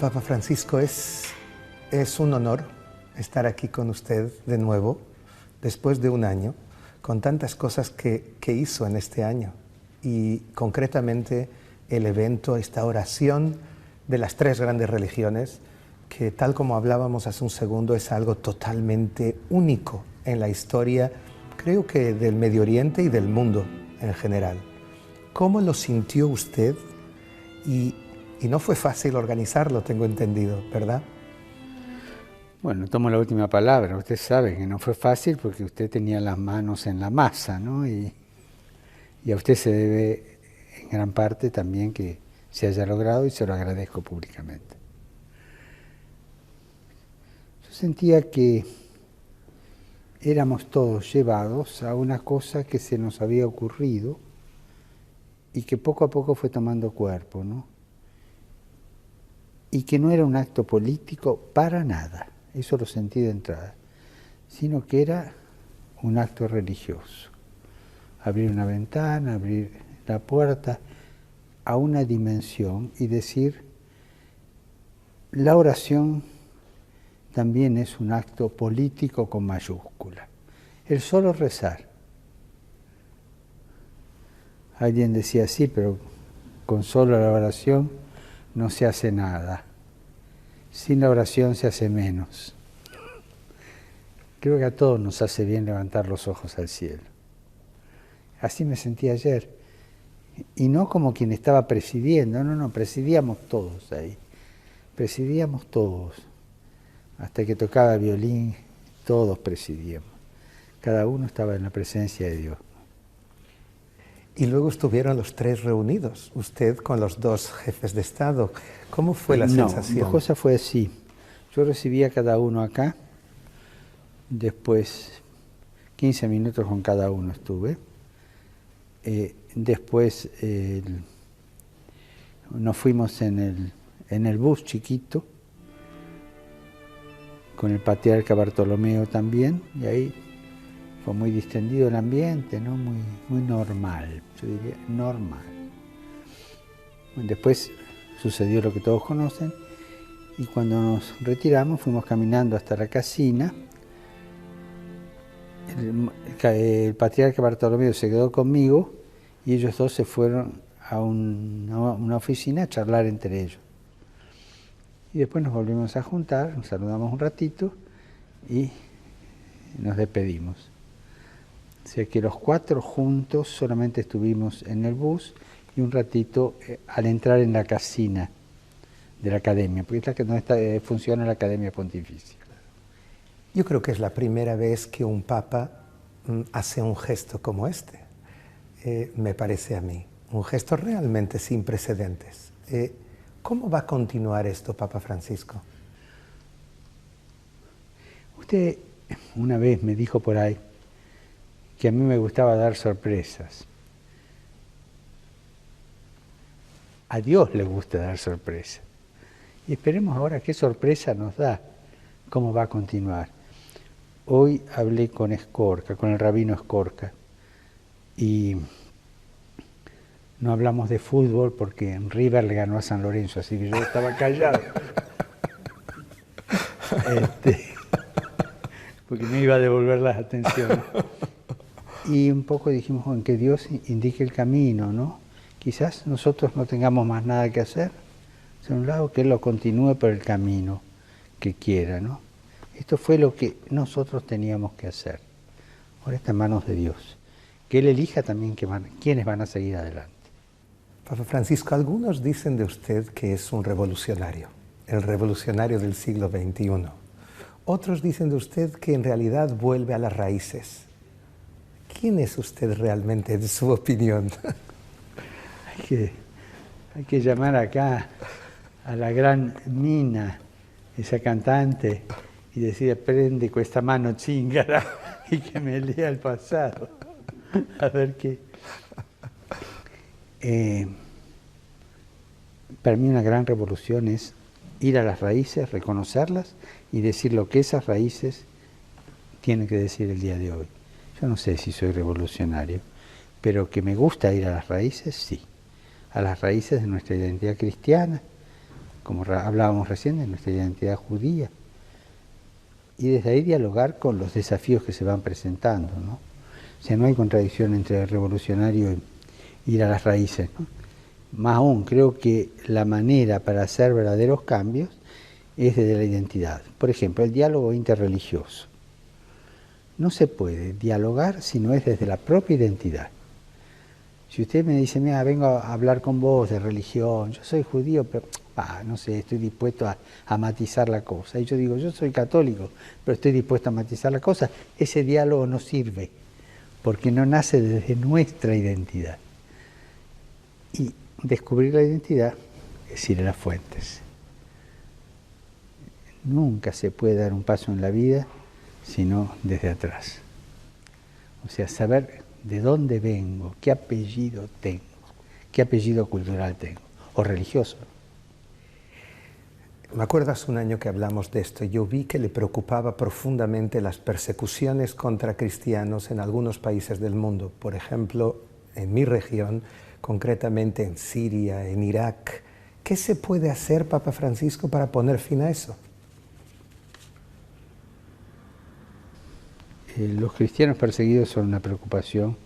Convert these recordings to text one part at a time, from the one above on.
Papa Francisco, es un honor estar aquí con usted de nuevo, después de un año, con tantas cosas que hizo en este año. Y concretamente el evento, esta oración de las tres grandes religiones, que tal como hablábamos hace un segundo, es algo totalmente único en la historia, creo que del Medio Oriente y del mundo en general. ¿Cómo lo sintió usted? Y no fue fácil organizarlo, tengo entendido, ¿verdad? Bueno, tomo la última palabra. Usted sabe que no fue fácil porque usted tenía las manos en la masa, ¿no? Y a usted se debe en gran parte también que se haya logrado y se lo agradezco públicamente. Yo sentía que éramos todos llevados a una cosa que se nos había ocurrido y que poco a poco fue tomando cuerpo, ¿no? Y que no era un acto político para nada, eso lo sentí de entrada, sino que era un acto religioso. Abrir una ventana, abrir la puerta a una dimensión y decir, la oración también es un acto político con mayúscula. El solo rezar. Alguien decía, sí, pero con solo la oración no se hace nada. Sin la oración se hace menos. Creo que a todos nos hace bien levantar los ojos al cielo. Así me sentí ayer. Y no como quien estaba presidiendo, no, presidíamos todos ahí. Presidíamos todos. Hasta que tocaba violín, todos presidíamos. Cada uno estaba en la presencia de Dios. Y luego estuvieron los tres reunidos, usted con los dos jefes de Estado. ¿Cómo fue la sensación? La cosa fue así. Yo recibí a cada uno acá, después 15 minutos con cada uno estuve. Después nos fuimos en el bus chiquito, con el patriarca Bartolomeo también, y ahí fue muy distendido el ambiente, ¿no? Muy normal, yo diría normal. Después sucedió lo que todos conocen, y cuando nos retiramos fuimos caminando hasta la casina. El patriarca Bartolomeo se quedó conmigo y ellos dos se fueron a una oficina a charlar entre ellos. Y después nos volvimos a juntar, nos saludamos un ratito y nos despedimos. O sea que los cuatro juntos solamente estuvimos en el bus y un ratito al entrar en la casina de la academia, porque esta que no funciona la Academia Pontificia. Yo creo que es la primera vez que un papa hace un gesto como este, me parece a mí, un gesto realmente sin precedentes. ¿Cómo va a continuar esto, Papa Francisco? Usted una vez me dijo por ahí que a mí me gustaba dar sorpresas. A Dios le gusta dar sorpresas. Y esperemos ahora qué sorpresa nos da, cómo va a continuar. Hoy hablé con Escorca, con el rabino Escorca, y no hablamos de fútbol porque River le ganó a San Lorenzo, así que yo estaba callado. Porque me iba a devolver las atenciones. Y un poco dijimos, bueno, que Dios indique el camino, ¿no? Quizás nosotros no tengamos más nada que hacer, de un lado que Él lo continúe por el camino que quiera, ¿no? Esto fue lo que nosotros teníamos que hacer. Ahora está en manos de Dios. Que Él elija también quiénes van a seguir adelante. Papa Francisco, algunos dicen de usted que es un revolucionario, el revolucionario del siglo XXI. Otros dicen de usted que en realidad vuelve a las raíces. ¿Quién es usted realmente, de su opinión? Hay que llamar acá a la gran Nina, esa cantante, y decir, prende con esta mano chingara y que me lea el pasado. A ver qué. Para mí una gran revolución es ir a las raíces, reconocerlas y decir lo que esas raíces tienen que decir el día de hoy. Yo no sé si soy revolucionario, pero que me gusta ir a las raíces, sí. A las raíces de nuestra identidad cristiana, como hablábamos recién, de nuestra identidad judía. Y desde ahí dialogar con los desafíos que se van presentando, ¿no? O sea, no hay contradicción entre el revolucionario y ir a las raíces, ¿no? Más aún, creo que la manera para hacer verdaderos cambios es desde la identidad. Por ejemplo, el diálogo interreligioso. No se puede dialogar si no es desde la propia identidad. Si usted me dice, mira, vengo a hablar con vos de religión, yo soy judío, pero no sé, estoy dispuesto a matizar la cosa. Y yo digo, yo soy católico, pero estoy dispuesto a matizar la cosa. Ese diálogo no sirve, porque no nace desde nuestra identidad. Y descubrir la identidad es ir a las fuentes. Nunca se puede dar un paso en la vida sino desde atrás. O sea, saber de dónde vengo, qué apellido tengo, qué apellido cultural tengo, o religioso. Me acuerdo hace un año que hablamos de esto. Yo vi que le preocupaba profundamente las persecuciones contra cristianos en algunos países del mundo. Por ejemplo, en mi región, concretamente en Siria, en Irak. ¿Qué se puede hacer, Papa Francisco, para poner fin a eso? Los cristianos perseguidos son una preocupación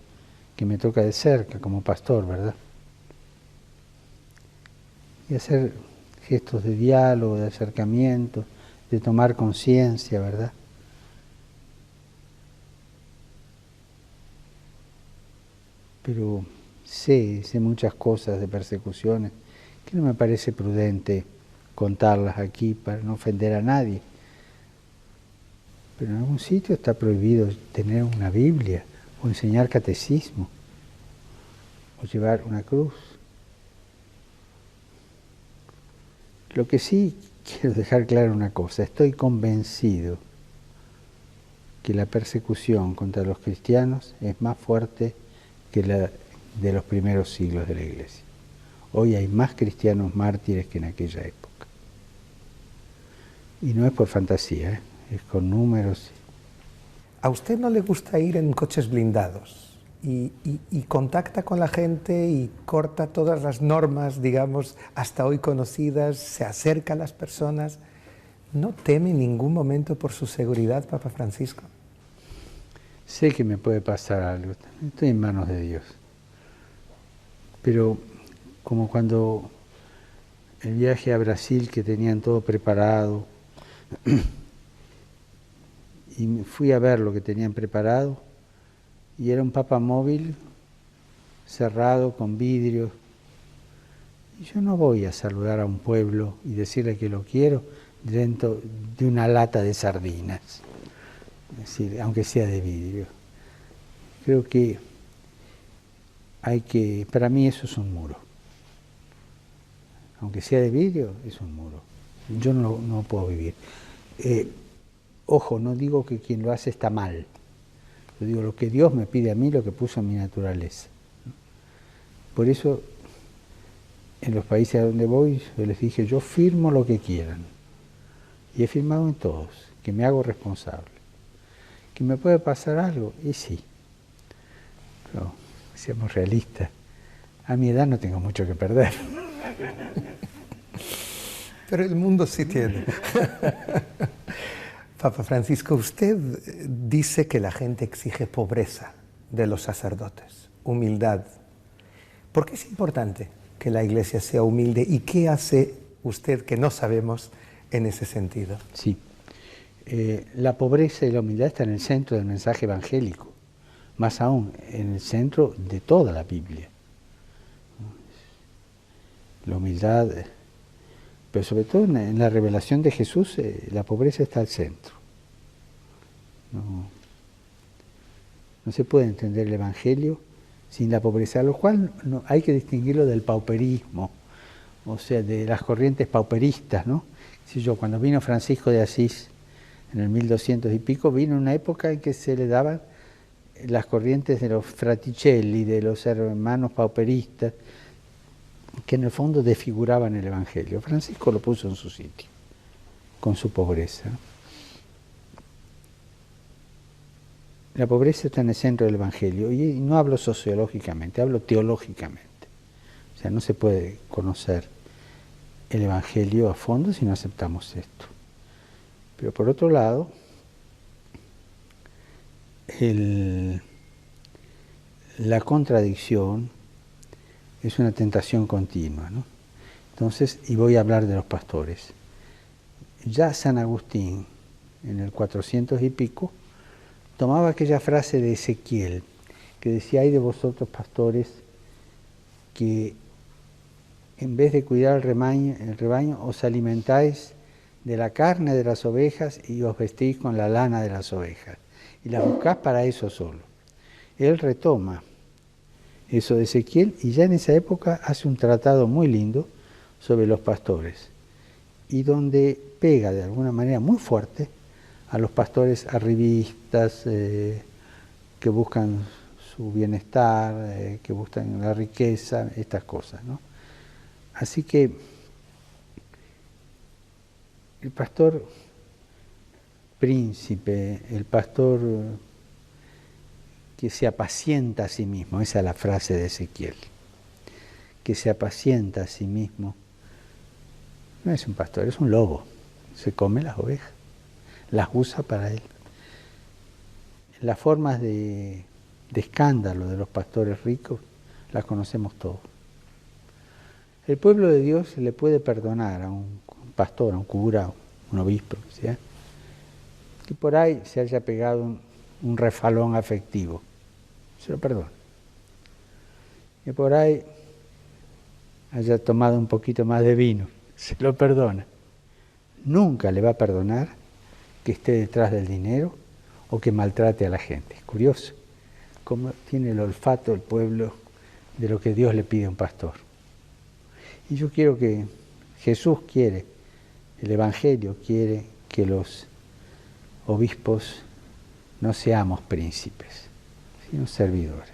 que me toca de cerca como pastor, ¿verdad? Y hacer gestos de diálogo, de acercamiento, de tomar conciencia, ¿verdad? Pero sé muchas cosas de persecuciones que no me parece prudente contarlas aquí para no ofender a nadie. Pero en algún sitio está prohibido tener una Biblia, o enseñar catecismo, o llevar una cruz. Lo que sí quiero dejar claro una cosa, estoy convencido que la persecución contra los cristianos es más fuerte que la de los primeros siglos de la Iglesia. Hoy hay más cristianos mártires que en aquella época. Y no es por fantasía, es con números. ¿A usted no le gusta ir en coches blindados y contacta con la gente y corta todas las normas, digamos, hasta hoy conocidas, se acerca a las personas? ¿No teme en ningún momento por su seguridad, Papa Francisco? Sé que me puede pasar algo, estoy en manos de Dios. Pero como cuando el viaje a Brasil, que tenían todo preparado, y fui a ver lo que tenían preparado, y era un papamóvil cerrado con vidrio. Y yo no voy a saludar a un pueblo y decirle que lo quiero dentro de una lata de sardinas, es decir, aunque sea de vidrio. Creo que para mí eso es un muro. Aunque sea de vidrio, es un muro. Yo no puedo vivir. Ojo, no digo que quien lo hace está mal. Yo digo lo que Dios me pide a mí, lo que puso en mi naturaleza. Por eso, en los países a donde voy, yo les dije, yo firmo lo que quieran. Y he firmado en todos, que me hago responsable. ¿Que me puede pasar algo? Y sí. Pero, seamos realistas, a mi edad no tengo mucho que perder. Pero el mundo sí tiene. Papa Francisco, usted dice que la gente exige pobreza de los sacerdotes, humildad. ¿Por qué es importante que la Iglesia sea humilde y qué hace usted que no sabemos en ese sentido? Sí, la pobreza y la humildad están en el centro del mensaje evangélico, más aún en el centro de toda la Biblia. La humildad, pero sobre todo en la revelación de Jesús, la pobreza está al centro. No se puede entender el Evangelio sin la pobreza, lo cual hay que distinguirlo del pauperismo, o sea, de las corrientes pauperistas, ¿no? Cuando vino Francisco de Asís en el 1200 y pico, vino una época en que se le daban las corrientes de los fraticelli, de los hermanos pauperistas, que en el fondo desfiguraban el Evangelio. Francisco lo puso en su sitio, con su pobreza. La pobreza está en el centro del Evangelio, y no hablo sociológicamente, hablo teológicamente. O sea, no se puede conocer el Evangelio a fondo si no aceptamos esto. Pero por otro lado, la contradicción es una tentación continua, ¿no? Entonces, y voy a hablar de los pastores. Ya San Agustín, en el 400 y pico, tomaba aquella frase de Ezequiel, que decía: hay de vosotros pastores que en vez de cuidar el rebaño os alimentáis de la carne de las ovejas y os vestís con la lana de las ovejas, y las buscás para eso solo. Él retoma eso de Ezequiel y ya en esa época hace un tratado muy lindo sobre los pastores, y donde pega de alguna manera muy fuerte a los pastores arribistas que buscan su bienestar, que buscan la riqueza, estas cosas, ¿no? Así que el pastor príncipe, el pastor que se apacienta a sí mismo, esa es la frase de Ezequiel, que se apacienta a sí mismo, no es un pastor, es un lobo, se come las ovejas, las usa para él. Las formas de escándalo de los pastores ricos las conocemos todos. El pueblo de Dios le puede perdonar a un pastor, a un cura, a un obispo, ¿sí? Que por ahí se haya pegado un refalón afectivo, se lo perdona. Que por ahí haya tomado un poquito más de vino, se lo perdona. Nunca le va a perdonar que esté detrás del dinero o que maltrate a la gente. Es curioso cómo tiene el olfato el pueblo de lo que Dios le pide a un pastor. Y yo quiero que Jesús quiere, el Evangelio quiere que los obispos no seamos príncipes, sino servidores.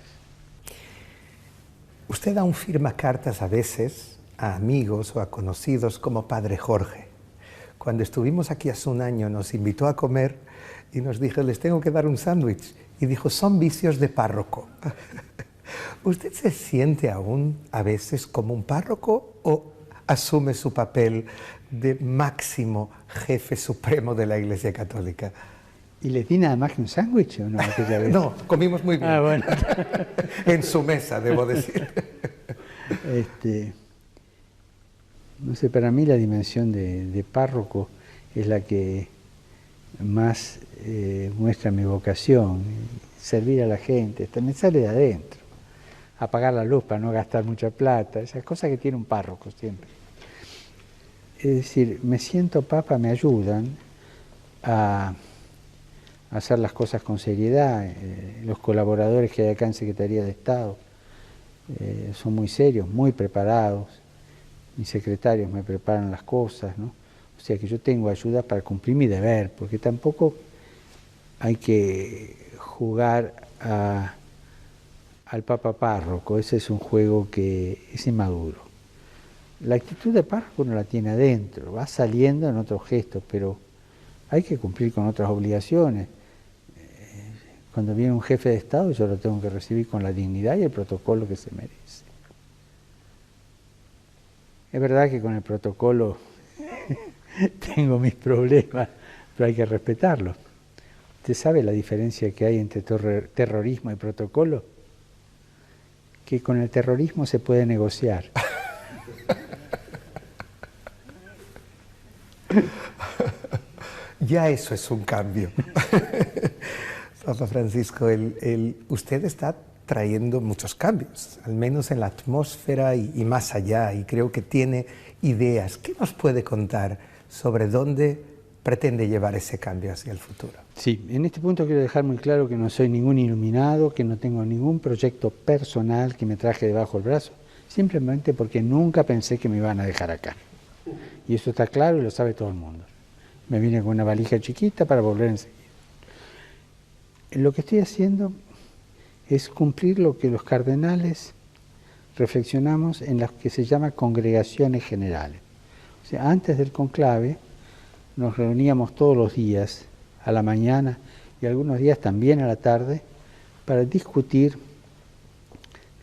Usted aún firma cartas a veces a amigos o a conocidos como Padre Jorge. Cuando estuvimos aquí hace un año nos invitó a comer y nos dijo: les tengo que dar un sándwich. Y dijo: son vicios de párroco. ¿Usted se siente aún a veces como un párroco o asume su papel de máximo jefe supremo de la Iglesia Católica? ¿Y le di nada más que un sándwich o no aquella vez? No, comimos muy bien. Ah, bueno. En su mesa, debo decir. No sé, para mí la dimensión de párroco es la que más muestra mi vocación, servir a la gente, me sale de adentro, apagar la luz para no gastar mucha plata, esas cosas que tiene un párroco siempre. Es decir, me siento papa, me ayudan a hacer las cosas con seriedad. Los colaboradores que hay acá en Secretaría de Estado son muy serios, muy preparados. Mis secretarios me preparan las cosas, ¿no? O sea que yo tengo ayuda para cumplir mi deber, porque tampoco hay que jugar al papa párroco. Ese es un juego que es inmaduro. La actitud de párroco uno la tiene adentro, va saliendo en otros gestos, pero hay que cumplir con otras obligaciones. Cuando viene un jefe de Estado, yo lo tengo que recibir con la dignidad y el protocolo que se merece. Es verdad que con el protocolo tengo mis problemas, pero hay que respetarlo. ¿Usted sabe la diferencia que hay entre terrorismo y protocolo? Que con el terrorismo se puede negociar. Ya eso es un cambio. Papa Francisco, usted está trayendo muchos cambios, al menos en la atmósfera y más allá, y creo que tiene ideas. ¿Qué nos puede contar sobre dónde pretende llevar ese cambio hacia el futuro? Sí, en este punto quiero dejar muy claro que no soy ningún iluminado, que no tengo ningún proyecto personal que me traje debajo del brazo, simplemente porque nunca pensé que me iban a dejar acá. Y eso está claro y lo sabe todo el mundo. Me vine con una valija chiquita para volver enseguida. Lo que estoy haciendo es cumplir lo que los cardenales reflexionamos en las que se llama congregaciones generales. O sea, antes del conclave nos reuníamos todos los días, a la mañana y algunos días también a la tarde, para discutir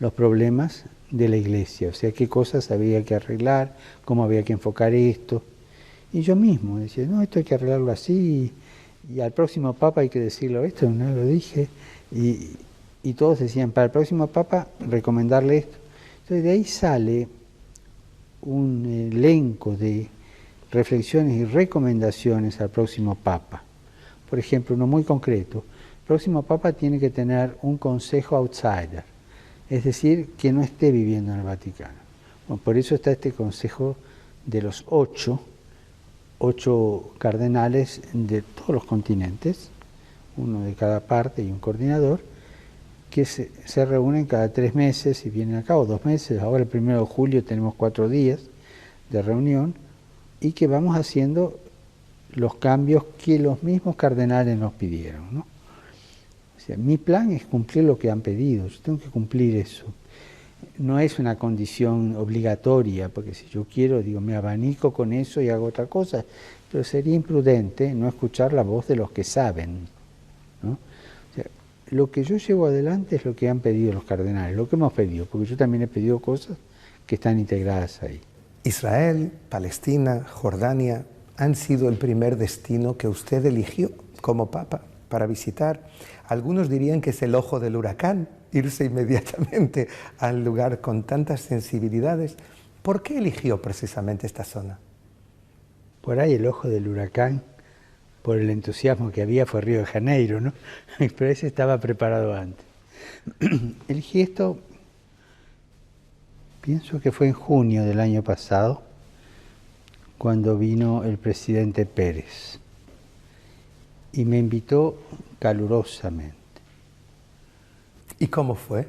los problemas de la iglesia, o sea, qué cosas había que arreglar, cómo había que enfocar esto. Y yo mismo decía, no, esto hay que arreglarlo así, y al próximo papa hay que decirlo esto, no lo dije, y todos decían, para el próximo papa recomendarle esto. Entonces de ahí sale un elenco de reflexiones y recomendaciones al próximo papa. Por ejemplo, uno muy concreto, el próximo papa tiene que tener un consejo outsider, es decir, que no esté viviendo en el Vaticano. Bueno, por eso está este consejo de los 8 cardenales de todos los continentes, uno de cada parte y un coordinador, que se reúnen cada 3 meses y vienen acá, o 2 meses. Ahora el 1 de julio tenemos 4 días de reunión y que vamos haciendo los cambios que los mismos cardenales nos pidieron, ¿no? O sea, mi plan es cumplir lo que han pedido, yo tengo que cumplir eso. No es una condición obligatoria, porque si yo quiero, digo, me abanico con eso y hago otra cosa, pero sería imprudente no escuchar la voz de los que saben, ¿no? O sea, lo que yo llevo adelante es lo que han pedido los cardenales, lo que hemos pedido, porque yo también he pedido cosas que están integradas ahí. Israel, Palestina, Jordania han sido el primer destino que usted eligió como papa para visitar. Algunos dirían que es el ojo del huracán, irse inmediatamente al lugar con tantas sensibilidades. ¿Por qué eligió precisamente esta zona? Por ahí el ojo del huracán, por el entusiasmo que había, fue Río de Janeiro, ¿no? Pero ese estaba preparado antes. Elegí esto, pienso que fue en junio del año pasado, cuando vino el presidente Pérez y me invitó calurosamente. ¿Y cómo fue?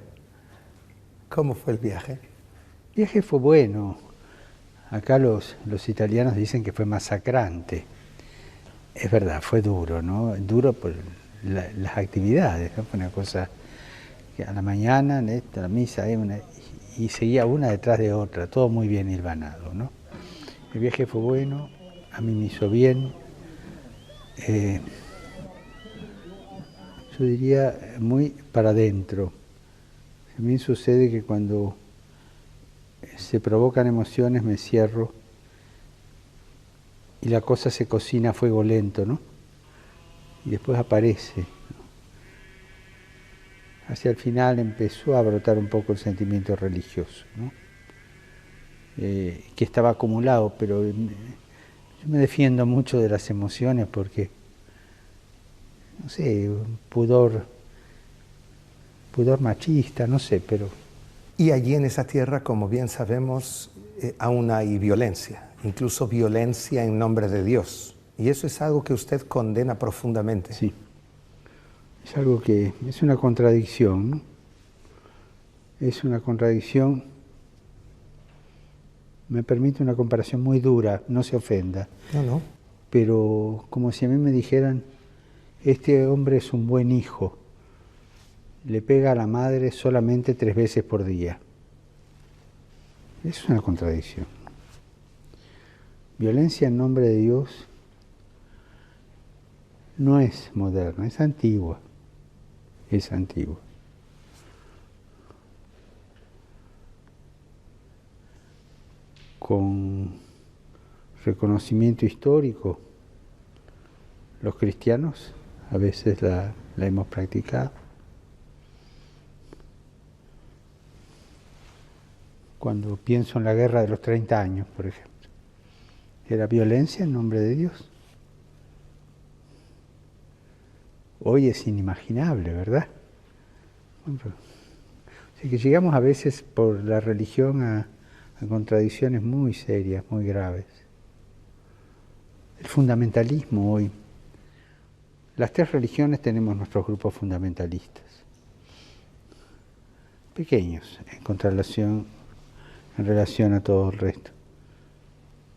¿Cómo fue el viaje? El viaje fue bueno. Acá los italianos dicen que fue masacrante. Es verdad, fue duro, ¿no? Duro por las actividades, ¿no? Fue una cosa que a la mañana, la misa, y seguía una detrás de otra, todo muy bien hilvanado, ¿no? El viaje fue bueno, a mí me hizo bien. Yo diría muy para adentro. A mí sucede que cuando se provocan emociones me cierro y la cosa se cocina a fuego lento, ¿no? Y después aparece, ¿no? Hacia el final empezó a brotar un poco el sentimiento religioso, ¿no? Que estaba acumulado, pero yo me defiendo mucho de las emociones porque, no sé, pudor machista, no sé, pero... Y allí en esa tierra, como bien sabemos, aún hay violencia, incluso violencia en nombre de Dios. Y eso es algo que usted condena profundamente. Sí, es algo que es una contradicción, ¿no? Es una contradicción, me permite una comparación muy dura, no se ofenda. No. Pero como si a mí me dijeran, este hombre es un buen hijo, le pega a la madre solamente 3 veces por día. Es una contradicción. Violencia en nombre de Dios no es moderna, es antigua. Es antigua. Con reconocimiento histórico, los cristianos a veces la hemos practicado. Cuando pienso en la guerra de los 30 años, por ejemplo, era violencia en nombre de Dios. Hoy es inimaginable, ¿verdad? Así que llegamos a veces por la religión a contradicciones muy serias, muy graves. El fundamentalismo hoy. Las 3 religiones tenemos nuestros grupos fundamentalistas. Pequeños en relación a todo el resto.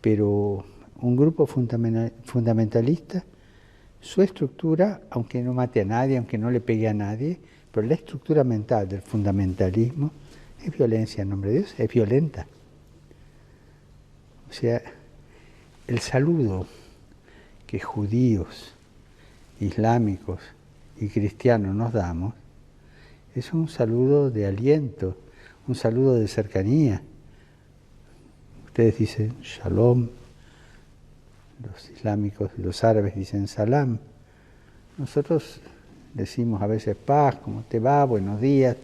Pero un grupo fundamentalista, su estructura, aunque no mate a nadie, aunque no le pegue a nadie, pero la estructura mental del fundamentalismo es violencia en nombre de Dios, es violenta. O sea, el saludo que judíos, islámicos y cristianos nos damos es un saludo de aliento, un saludo de cercanía. Ustedes dicen shalom, los islámicos y los árabes dicen salam. Nosotros decimos a veces paz, ¿cómo te va? Buenos días,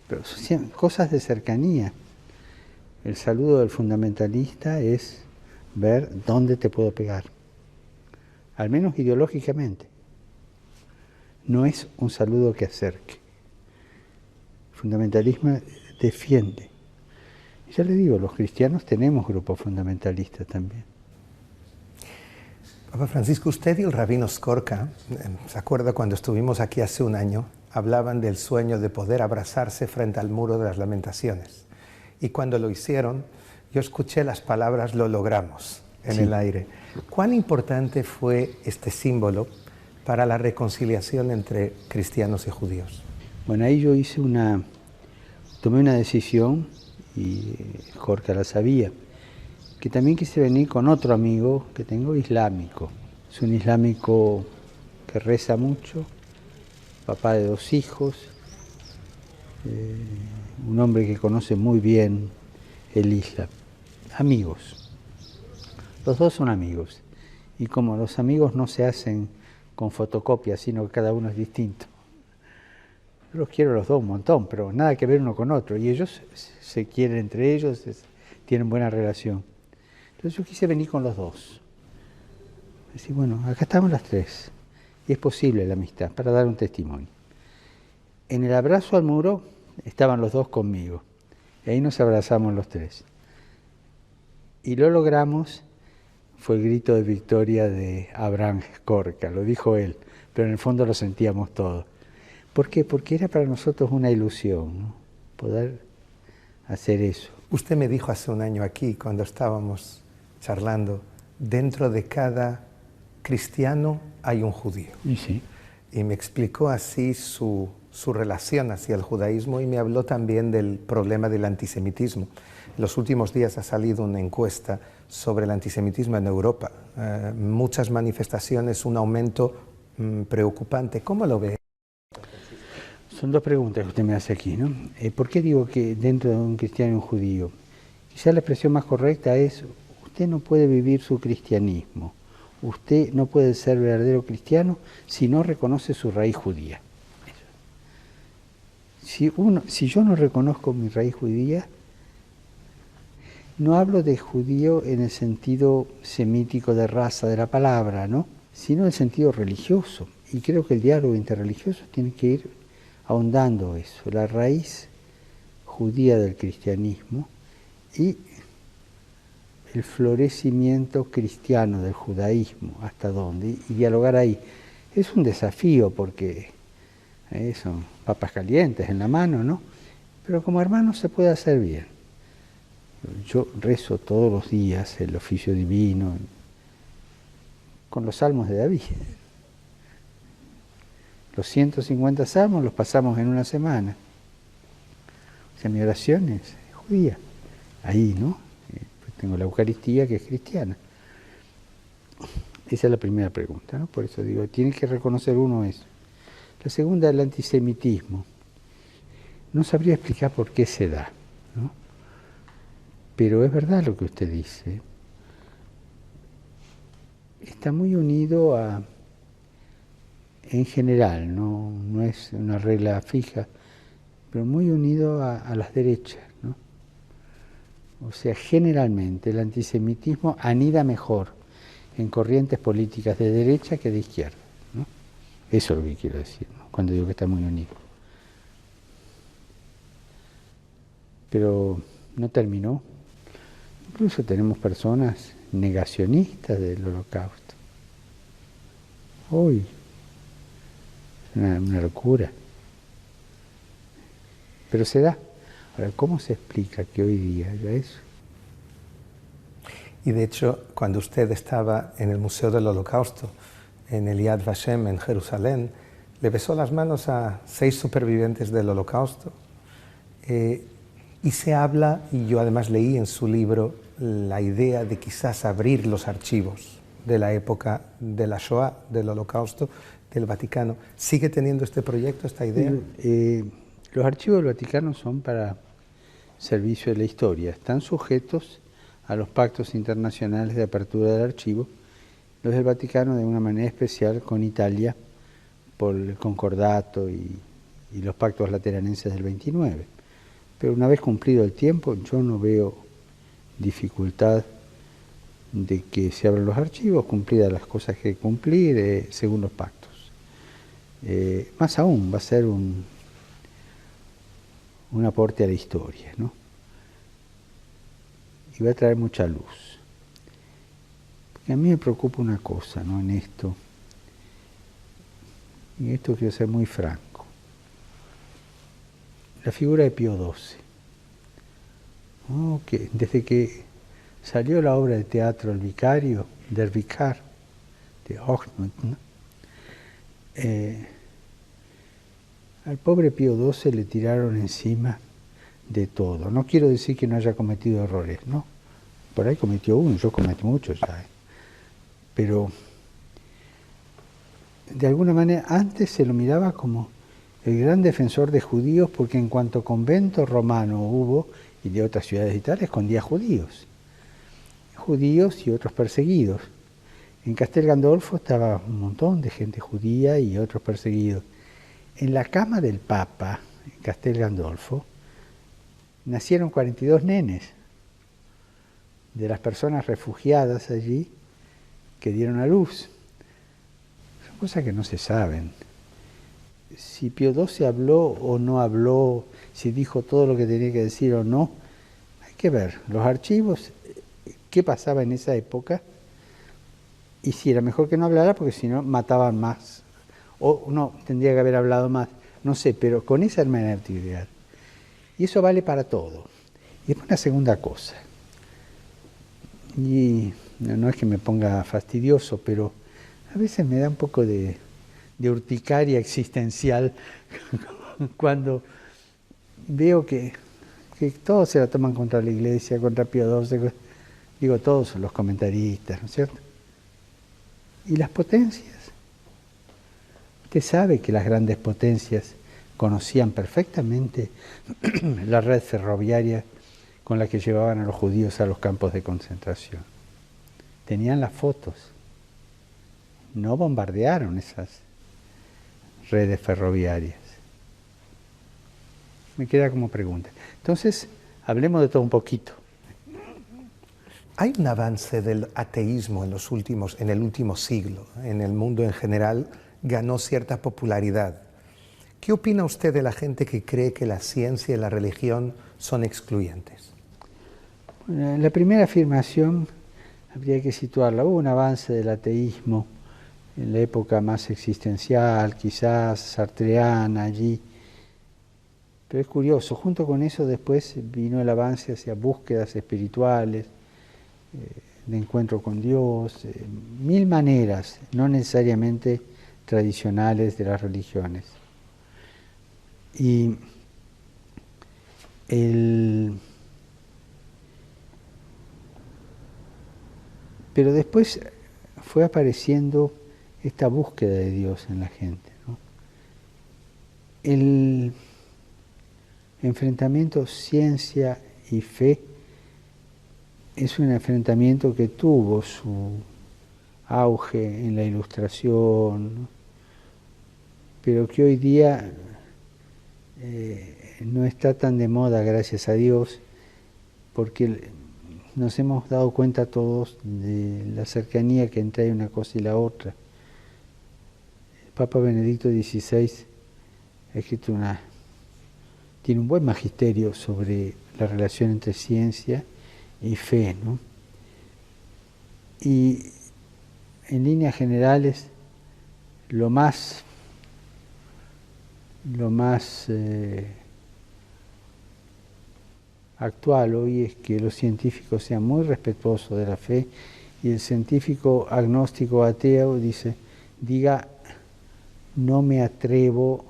pero son cosas de cercanía. El saludo del fundamentalista es ver dónde te puedo pegar, al menos ideológicamente. No es un saludo que acerque. El fundamentalismo defiende. Y ya le digo, los cristianos tenemos grupos fundamentalistas también. Papa Francisco, usted y el rabino Skorka, ¿se acuerda cuando estuvimos aquí hace un año? Hablaban del sueño de poder abrazarse frente al muro de las lamentaciones. Y cuando lo hicieron, yo escuché las palabras "lo logramos" en el aire. ¿Cuán importante fue este símbolo para la reconciliación entre cristianos y judíos? Bueno, ahí yo tomé una decisión, y Jorge la sabía, que también quise venir con otro amigo que tengo islámico. Es un islámico que reza mucho, papá de 2 hijos, un hombre que conoce muy bien el Islam. Amigos. Los dos son amigos. Y como los amigos no se hacen con fotocopias, sino que cada uno es distinto. Yo los quiero los dos un montón, pero nada que ver uno con otro. Y ellos se quieren entre ellos, tienen buena relación. Entonces yo quise venir con los dos. Decir, bueno, acá estamos las 3. Y es posible la amistad, para dar un testimonio. En el abrazo al muro estaban los dos conmigo. Y ahí nos abrazamos los 3. Y lo logramos, fue el grito de victoria de Abraham Skorka, lo dijo él, pero en el fondo lo sentíamos todos. ¿Por qué? Porque era para nosotros una ilusión, ¿no? Poder hacer eso. Usted me dijo hace un año aquí, cuando estábamos charlando, dentro de cada cristiano hay un judío. Y sí. Y me explicó así su relación hacia el judaísmo y me habló también del problema del antisemitismo. En los últimos días ha salido una encuesta sobre el antisemitismo en Europa. Muchas manifestaciones, un aumento preocupante. ¿Cómo lo ve? Son 2 preguntas que usted me hace aquí, ¿no? ¿Por qué digo que dentro de un cristiano y un judío? Quizá la expresión más correcta es, usted no puede vivir su cristianismo. Usted no puede ser verdadero cristiano si no reconoce su raíz judía. Si yo no reconozco mi raíz judía, no hablo de judío en el sentido semítico de raza de la palabra, ¿no? Sino en el sentido religioso. Y creo que el diálogo interreligioso tiene que ir ahondando eso, la raíz judía del cristianismo y el florecimiento cristiano del judaísmo, hasta dónde, y dialogar ahí. Es un desafío porque son papas calientes en la mano, ¿no? Pero como hermano se puede hacer bien. Yo rezo todos los días el oficio divino con los salmos de David. Los 150 salmos los pasamos en una semana. O sea, mi oración es judía. Ahí, ¿no? Pues tengo la Eucaristía que es cristiana. Esa es la primera pregunta, ¿no? Por eso digo, tiene que reconocer uno eso. La segunda, el antisemitismo. No sabría explicar por qué se da, ¿no? Pero es verdad lo que usted dice. Está muy unido a, en general, no es una regla fija, pero muy unido a las derechas, ¿no? O sea, generalmente el antisemitismo anida mejor en corrientes políticas de derecha que de izquierda, ¿no? Eso es lo que quiero decir, ¿no? Cuando digo que está muy unido. Pero no terminó. Incluso tenemos personas negacionistas del Holocausto. Hoy, una locura. Pero se da. Ahora, ¿cómo se explica que hoy día haya eso? Y de hecho, cuando usted estaba en el Museo del Holocausto, en el Yad Vashem en Jerusalén, le besó las manos a 6 supervivientes del Holocausto. Y se habla, y yo además leí en su libro, la idea de quizás abrir los archivos de la época de la Shoah, del Holocausto, del Vaticano. ¿Sigue teniendo este proyecto, esta idea? Los archivos del Vaticano son para servicio de la historia. Están sujetos a los pactos internacionales de apertura del archivo, los del Vaticano de una manera especial con Italia por el concordato y los pactos lateranenses del 29. Pero una vez cumplido el tiempo, yo no veo dificultad de que se abran los archivos, cumplidas las cosas que hay que cumplir según los pactos. Más aún, va a ser un aporte a la historia, ¿no? Y va a traer mucha luz. Porque a mí me preocupa una cosa, ¿no? En esto quiero ser muy franco. La figura de Pío XII, ¿no? Que desde que salió la obra de teatro El Vicario, Der Vikar, de Hochmuth, ¿no? Al pobre Pío XII le tiraron encima de todo. No quiero decir que no haya cometido errores, ¿no? Por ahí cometió uno, yo cometí muchos ya. Pero de alguna manera antes se lo miraba como el gran defensor de judíos, porque en cuanto convento romano hubo, y de otras ciudades de Italia, escondía judíos y otros perseguidos. En Castel Gandolfo estaba un montón de gente judía y otros perseguidos. En la cama del Papa, en Castel Gandolfo, nacieron 42 nenes de las personas refugiadas allí que dieron a luz. Son cosas que no se saben. Si Pío XII habló o no habló, si dijo todo lo que tenía que decir o no, hay que ver los archivos, qué pasaba en esa época, y si era mejor que no hablara, porque si no mataban más, o no, tendría que haber hablado más, no sé, pero con esa hermenéutica. Y eso vale para todo. Y después una segunda cosa, y no es que me ponga fastidioso, pero a veces me da un poco de urticaria existencial cuando veo que todos se la toman contra la Iglesia, contra Pío XII, digo todos los comentaristas, ¿no es cierto? ¿Y las potencias? Usted sabe que las grandes potencias conocían perfectamente la red ferroviaria con la que llevaban a los judíos a los campos de concentración. Tenían las fotos. No bombardearon esas redes ferroviarias. Me queda como pregunta. Entonces, hablemos de todo un poquito. Hay un avance del ateísmo en el último siglo. En el mundo en general ganó cierta popularidad. ¿Qué opina usted de la gente que cree que la ciencia y la religión son excluyentes? Bueno, la primera afirmación habría que situarla. Hubo un avance del ateísmo en la época más existencial, quizás sartreana allí. Pero es curioso, junto con eso después vino el avance hacia búsquedas espirituales, de encuentro con Dios, mil maneras, no necesariamente tradicionales de las religiones. Pero después fue apareciendo esta búsqueda de Dios en la gente, ¿no? El enfrentamiento ciencia y fe es un enfrentamiento que tuvo su auge en la Ilustración, ¿no? Pero que hoy día no está tan de moda, gracias a Dios, porque nos hemos dado cuenta todos de la cercanía que entre una cosa y la otra. El Papa Benedicto XVI ha escrito tiene un buen magisterio sobre la relación entre ciencia y fe, ¿no? Y en líneas generales, lo más actual hoy es que los científicos sean muy respetuosos de la fe, y el científico agnóstico ateo diga, no me atrevo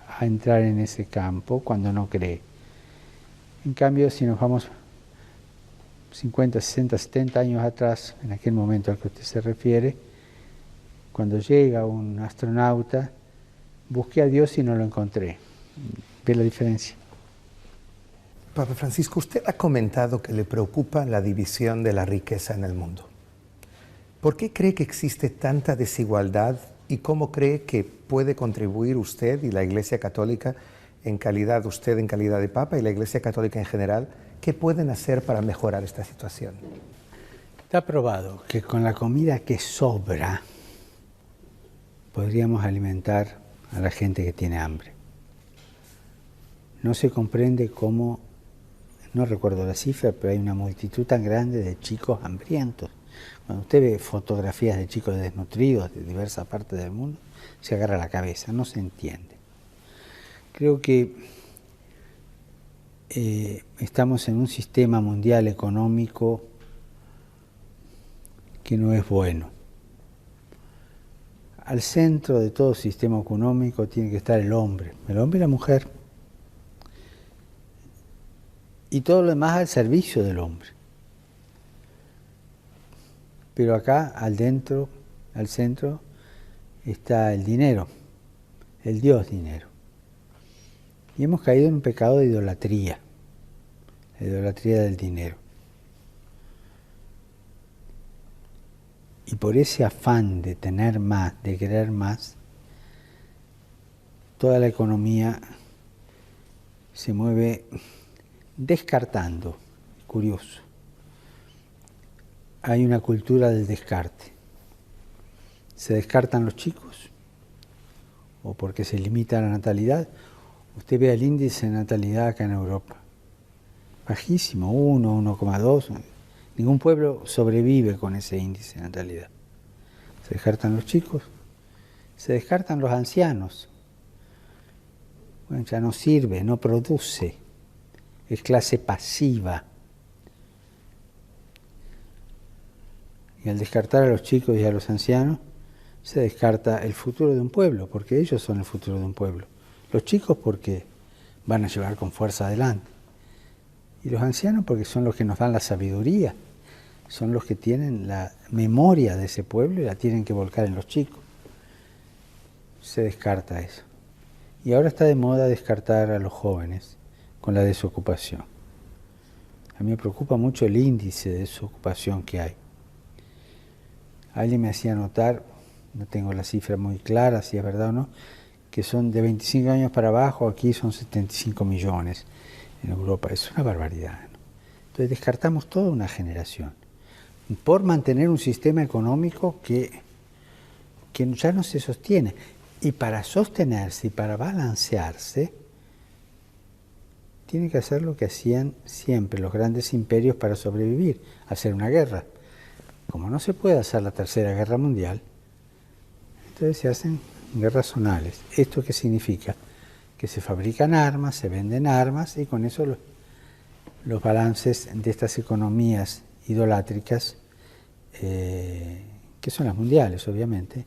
a entrar en ese campo cuando no cree. En cambio, si nos vamos 50, 60, 70 años atrás, en aquel momento al que usted se refiere, cuando llega un astronauta, busqué a Dios y no lo encontré. ¿Ve la diferencia? Papa Francisco, usted ha comentado que le preocupa la división de la riqueza en el mundo. ¿Por qué cree que existe tanta desigualdad y cómo cree que puede contribuir usted y la Iglesia Católica usted en calidad de Papa y la Iglesia Católica en general, qué pueden hacer para mejorar esta situación? Está probado que con la comida que sobra podríamos alimentar a la gente que tiene hambre. No se comprende cómo, no recuerdo la cifra, pero hay una multitud tan grande de chicos hambrientos. Cuando usted ve fotografías de chicos desnutridos de diversas partes del mundo, se agarra la cabeza, no se entiende. Creo que estamos en un sistema mundial económico que no es bueno. Al centro de todo sistema económico tiene que estar el hombre y la mujer. Y todo lo demás al servicio del hombre. Pero acá, al centro, está el dinero, el Dios dinero. Y hemos caído en un pecado de idolatría, la idolatría del dinero. Y por ese afán de tener más, de querer más, toda la economía se mueve descartando. Curioso. Hay una cultura del descarte. Se descartan los chicos, o porque se limita la natalidad. Usted ve el índice de natalidad acá en Europa. Bajísimo, 1, 1,2. Ningún pueblo sobrevive con ese índice de natalidad. Se descartan los chicos, se descartan los ancianos. Bueno, ya no sirve, no produce, es clase pasiva. Y al descartar a los chicos y a los ancianos, se descarta el futuro de un pueblo, porque ellos son el futuro de un pueblo. Los chicos porque van a llevar con fuerza adelante. Y los ancianos porque son los que nos dan la sabiduría, son los que tienen la memoria de ese pueblo y la tienen que volcar en los chicos. Se descarta eso. Y ahora está de moda descartar a los jóvenes con la desocupación. A mí me preocupa mucho el índice de desocupación que hay. Alguien me hacía notar, no tengo la cifra muy clara, si es verdad o no, que son de 25 años para abajo, aquí son 75 millones en Europa. Es una barbaridad, ¿no? Entonces descartamos toda una generación por mantener un sistema económico que ya no se sostiene. Y para sostenerse y para balancearse, tiene que hacer lo que hacían siempre los grandes imperios para sobrevivir, hacer una guerra. Como no se puede hacer la Tercera Guerra Mundial, entonces se hacen guerras zonales. ¿Esto qué significa? Que se fabrican armas, se venden armas y con eso los balances de estas economías idolátricas, que son las mundiales obviamente,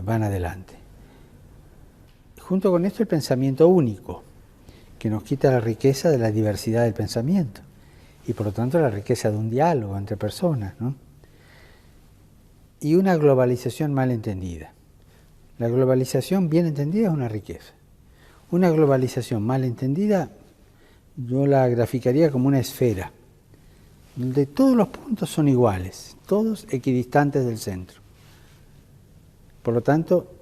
van adelante. Junto con esto el pensamiento único, que nos quita la riqueza de la diversidad del pensamiento y por lo tanto la riqueza de un diálogo entre personas, ¿no? Y una globalización mal entendida. La globalización bien entendida es una riqueza. Una globalización mal entendida yo la graficaría como una esfera, donde todos los puntos son iguales, todos equidistantes del centro. Por lo tanto,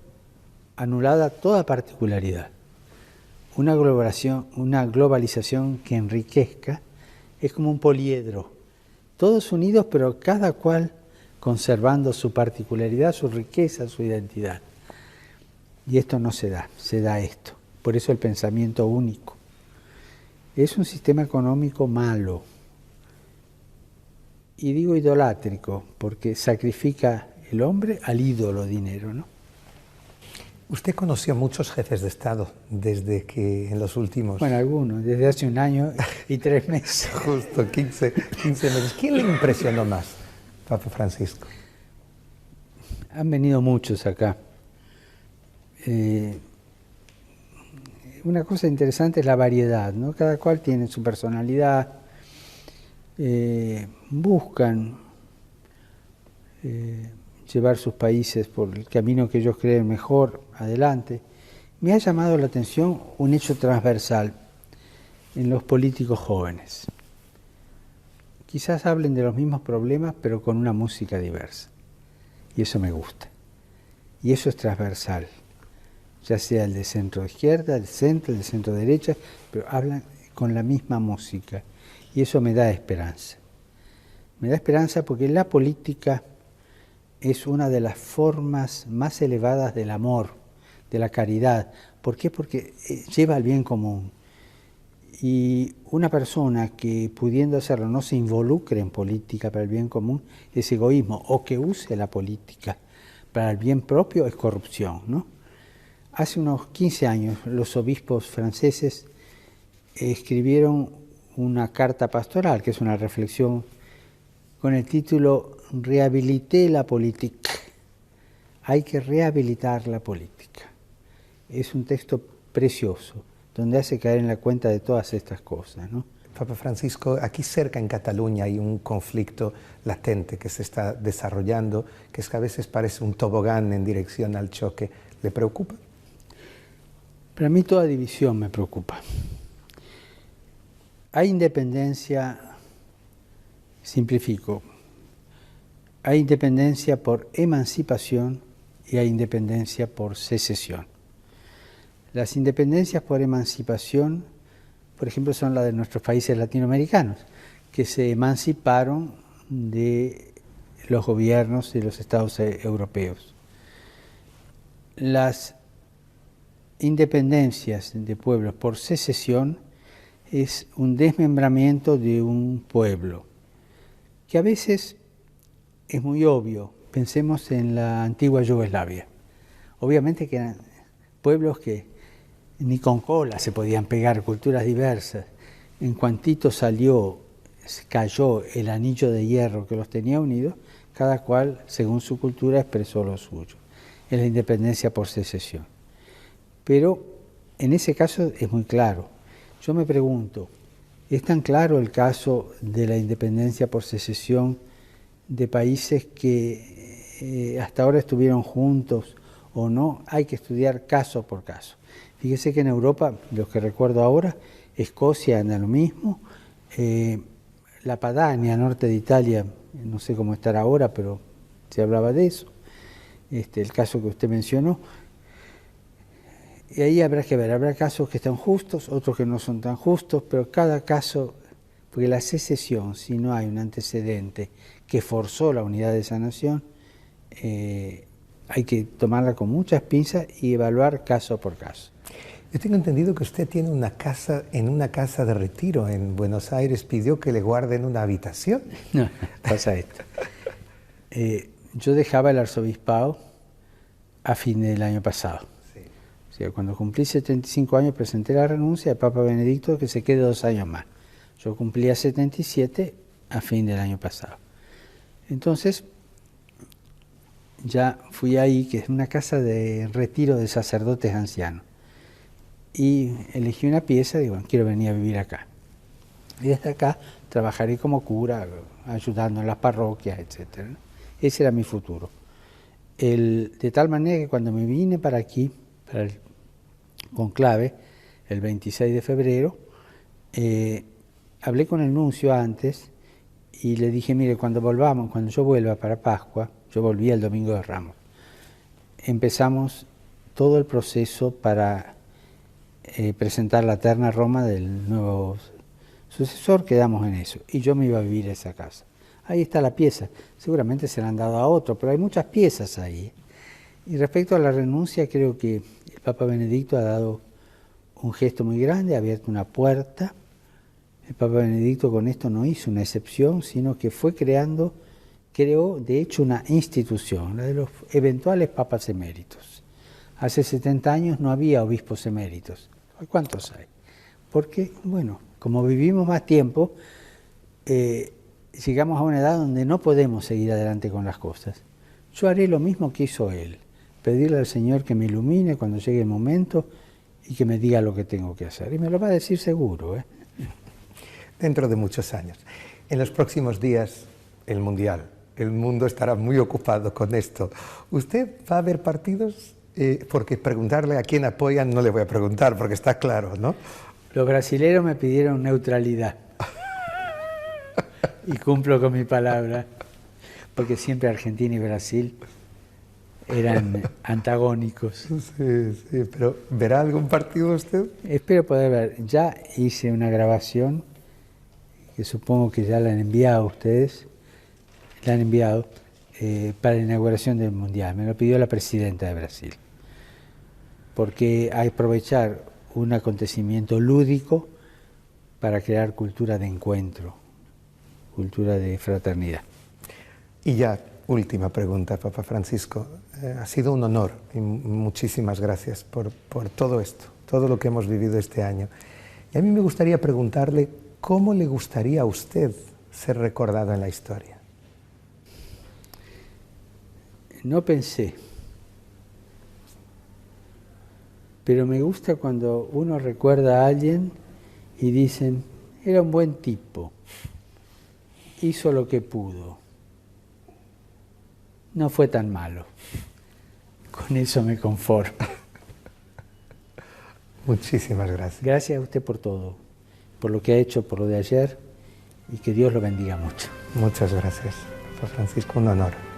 anulada toda particularidad. Una globalización que enriquezca es como un poliedro, todos unidos pero cada cual conservando su particularidad, su riqueza, su identidad. Y esto no se da esto. Por eso el pensamiento único. Es un sistema económico malo. Y digo idolátrico, porque sacrifica el hombre al ídolo dinero, ¿no? Usted conoció a muchos jefes de Estado desde que en los últimos... Bueno, algunos, desde hace 1 año y 3 meses. Justo, 15 meses. ¿Quién le impresionó más, Papa Francisco? Han venido muchos acá. Una cosa interesante es la variedad, ¿no? Cada cual tiene su personalidad, buscan llevar sus países por el camino que ellos creen mejor adelante. Me ha llamado la atención un hecho transversal, en los políticos jóvenes. Quizás hablen de los mismos problemas, pero con una música diversa. Y eso me gusta. Y eso es transversal, ya sea el de centro izquierda, el de centro derecha, pero hablan con la misma música. Y eso me da esperanza. Me da esperanza porque la política es una de las formas más elevadas del amor, de la caridad. ¿Por qué? Porque lleva al bien común. Y una persona que pudiendo hacerlo no se involucre en política para el bien común es egoísmo, o que use la política para el bien propio es corrupción, ¿no? Hace unos 15 años los obispos franceses escribieron una carta pastoral, que es una reflexión con el título Rehabiliter la politique. Hay que rehabilitar la política. Es un texto precioso, donde hace caer en la cuenta de todas estas cosas, ¿no? Papa Francisco, aquí cerca en Cataluña hay un conflicto latente que se está desarrollando, que es que a veces parece un tobogán en dirección al choque. ¿Le preocupa? Para mí toda división me preocupa. Hay independencia, simplifico, hay independencia por emancipación y hay independencia por secesión. Las independencias por emancipación, por ejemplo, son las de nuestros países latinoamericanos, que se emanciparon de los gobiernos de los estados europeos. Las independencias de pueblos por secesión es un desmembramiento de un pueblo, que a veces es muy obvio. Pensemos en la antigua Yugoslavia. Obviamente que eran pueblos que ni con cola se podían pegar, culturas diversas. En cuantito cayó el anillo de hierro que los tenía unidos, cada cual, según su cultura, expresó lo suyo. Es la independencia por secesión. Pero en ese caso es muy claro. Yo me pregunto, ¿es tan claro el caso de la independencia por secesión de países que hasta ahora estuvieron juntos o no? Hay que estudiar caso por caso. Fíjese que en Europa, los que recuerdo ahora, Escocia anda lo mismo, la Padania, norte de Italia, no sé cómo estará ahora, pero se hablaba de eso, el caso que usted mencionó. Y ahí habrá que ver, habrá casos que están justos, otros que no son tan justos, pero cada caso, porque la secesión, si no hay un antecedente que forzó la unidad de esa nación, hay que tomarla con muchas pinzas y evaluar caso por caso. Yo tengo entendido que usted tiene una casa de retiro en Buenos Aires, pidió que le guarden una habitación. No, pasa esto. Yo dejaba el arzobispado a fin del año pasado. Sí. O sea, cuando cumplí 75 años presenté la renuncia al Papa Benedicto que se quede 2 años más. Yo cumplía 77 a fin del año pasado. Entonces, ya fui ahí, que es una casa de retiro de sacerdotes ancianos. Y elegí una pieza, digo, quiero venir a vivir acá. Y desde acá trabajaré como cura, ayudando en las parroquias, etc. Ese era mi futuro. De tal manera que cuando me vine para aquí, para el conclave, el 26 de febrero, hablé con el nuncio antes y le dije, mire, cuando yo vuelva para Pascua, yo volví el Domingo de Ramos, empezamos todo el proceso para presentar la terna Roma del nuevo sucesor, quedamos en eso, y yo me iba a vivir a esa casa. Ahí está la pieza, seguramente se la han dado a otro, pero hay muchas piezas ahí. Y respecto a la renuncia, creo que el Papa Benedicto ha dado un gesto muy grande, ha abierto una puerta. El Papa Benedicto con esto no hizo una excepción, sino que fue creó de hecho una institución, la de los eventuales papas eméritos. Hace 70 años no había obispos eméritos. ¿Cuántos hay? Porque, bueno, como vivimos más tiempo, llegamos a una edad donde no podemos seguir adelante con las cosas. Yo haré lo mismo que hizo él, pedirle al Señor que me ilumine cuando llegue el momento y que me diga lo que tengo que hacer. Y me lo va a decir seguro, ¿eh? Dentro de muchos años. En los próximos días, el Mundial. El mundo estará muy ocupado con esto. ¿Usted va a ver partidos? Porque preguntarle a quién apoyan no le voy a preguntar, porque está claro, ¿no? Los brasileros me pidieron neutralidad. Y cumplo con mi palabra, porque siempre Argentina y Brasil eran antagónicos. Sí, pero ¿verá algún partido usted? Espero poder ver. Ya hice una grabación, que supongo que ya la han enviado a ustedes, la han enviado para la inauguración del Mundial. Me lo pidió la presidenta de Brasil. Porque hay que aprovechar un acontecimiento lúdico para crear cultura de encuentro, cultura de fraternidad. Y ya, última pregunta, Papa Francisco. Ha sido un honor y muchísimas gracias por todo esto, todo lo que hemos vivido este año. Y a mí me gustaría preguntarle cómo le gustaría a usted ser recordado en la historia. No pensé, pero me gusta cuando uno recuerda a alguien y dicen, era un buen tipo, hizo lo que pudo, no fue tan malo. Con eso me conformo. Muchísimas gracias. Gracias a usted por todo, por lo que ha hecho, por lo de ayer, y que Dios lo bendiga mucho. Muchas gracias, Papa Francisco, un honor.